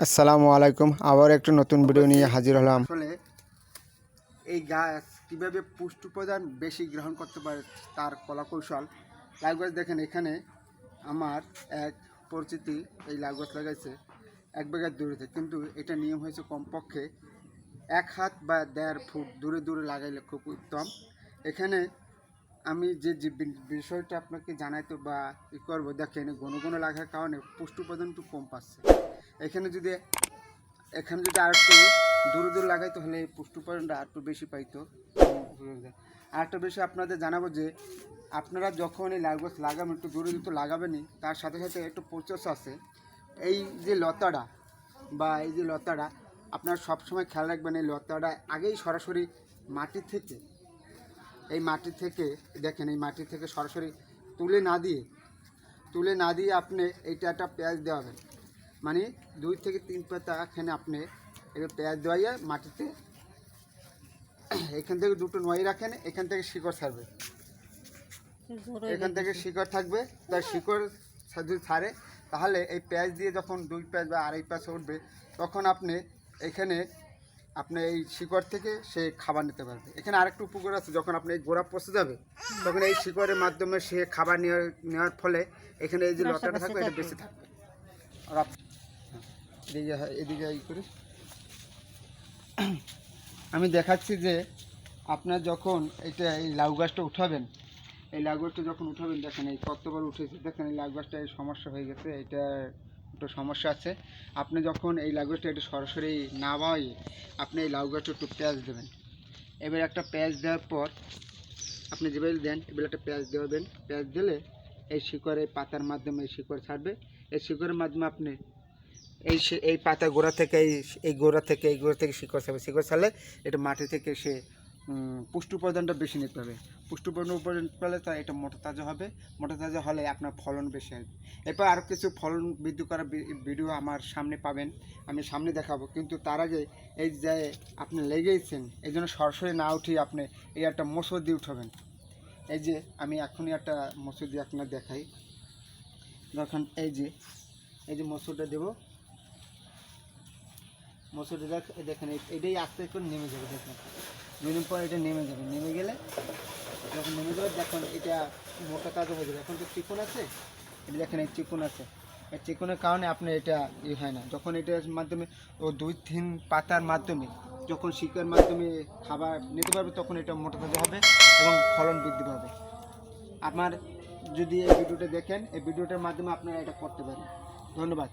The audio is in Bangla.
আসসালামু আলাইকুম। আবার একটা নতুন ভিডিও নিয়ে হাজির হলাম। আসলে এই গাছ কীভাবে পুষ্টি উপাদান বেশি গ্রহণ করতে পারে তার কলাকৌশল। লাউ গাছ দেখেন, এখানে আমার এক পরিচিতি এই লাউ গাছ লাগাইছে 1 বিঘা দূরেতে, কিন্তু এটা নিয়ম হয়েছে কমপক্ষে 1 হাত বা 1.5 ফুট দূরে দূরে লাগাইলে খুব উত্তম। এখানে আমি যে বিষয়টা আপনাকে জানাইতে বা ই করবো, দেখেন ঘন ঘন লাগার কারণে পুষ্টি উপাদান একটু কম পাচ্ছে। এখানে যদি আর একটু দূরে দূরে লাগাইতে হলে এই পুষ্টি উপাদানটা আর একটু বেশি পাইতো। আর একটা বিষয় আপনাদের জানাবো যে আপনারা যখন এই লাউ গাছ লাগাবেন, একটু দূরে দূরে লাগাবেনই, তার সাথে সাথে একটু প্রচেষ্টা আছে। এই যে লতাটা আপনারা সবসময় খেয়াল রাখবেন, এই লতাটা আগেই সরাসরি মাটি থেকে দেখেন, এই মাটি থেকে সরাসরি তুলে না দিয়ে আপনি এইটা একটা পেঁয়াজ দেওয়াবেন, মানে 2 থেকে 3 পাতা এখানে আপনি এটা পেঁয়াজ দেওয়াইয়া মাটিতে এখান থেকে দুটো নয় রাখেন, এখান থেকে শিকড় ছাড়বে, এখান থেকে শিকড় থাকবে। তার শিকড় যদি ছাড়ে তাহলে এই পেঁয়াজ দিয়ে যখন 2 পেঁয়াজ বা 2.5 পেঁয়াজ উঠবে, তখন আপনি এখানে এই শিকড় থেকে সে খাবার নিতে পারবে। এখানে আরেকটু উপকার আছে, যখন আপনি এই গোড়া পচে যাবে তখন এই শিকড়ের মাধ্যমে সে খাবার নেওয়ার ফলে এখানে এই যে লতাটা থাকবে এটা বেশি থাকবে। আর এদিকে করি আমি দেখাচ্ছি যে আপনার যখন এই লাউ গাছটা উঠাবেন, দেখেন এই কতবার উঠেছে, দেখেন এই লাউ গাছটা এই সমস্যা হয়ে গেছে, এটা একটু সমস্যা আছে। আপনি যখন এই লাউ গাছটা একটু সরাসরি না বাওয়াইয়ে আপনি এই লাউ গাছটা একটু পেঁয়াজ দেবেন। এবার একটা পেঁয়াজ দেওয়ার পর আপনি যেভাবে দেন এবার একটা পেঁয়াজ দেবেন। পেঁয়াজ দিলে এই শিকড়, এই পাতার মাধ্যমে এই শিকড় ছাড়বে। এই শিকড়ের মাধ্যমে আপনি এই পাতা গোড়া থেকে এই গোড়া থেকে শিকড় ছাড়লে এটা মাটি থেকে সে পুষ্টি উপাদানটা বেশি নিতে পারবে। পুষ্টি উপাদান পেলে তা এটা মোটা তাজা হলে আপনার ফলন বেশি আসবে। এরপর আরও কিছু ফলন বৃদ্ধি করার ভিডিও আমার সামনে পাবেন, আমি সামনে দেখাবো। কিন্তু তার আগে এই যে আপনি লেগেইছেন, এই জন্য সরাসরি না উঠিয়ে আপনি এই একটা মসুর দিয়ে উঠাবেন। এই যে আমি এখনই একটা মসুর দিয়ে আপনার দেখাই। যখন এই যে মসুরটা দেবো, মসুরটা দেখেন এটাই আস্তে করে নেমে যাবে। দেখেন নেমে পর এটা নেমে গেলে যখন নেমে যাবে, দেখুন এটা মোটা তাজা হয়ে যাবে। এখন তো চিকন আছে, এটা দেখেন এই চিকন আছে, এই চিকনের কারণে আপনার এটা হয় না। যখন এটার মাধ্যমে 2-3 পাতার মাধ্যমে যখন শিকড়ের মাধ্যমে খাবার নিতে পারবে, তখন এটা মোটা তাজা হবে এবং ফলন বৃদ্ধি পাবে। আপনার যদি এই ভিডিওটা দেখেন, এই ভিডিওটার মাধ্যমে আপনারা এটা করতে পারেন। ধন্যবাদ।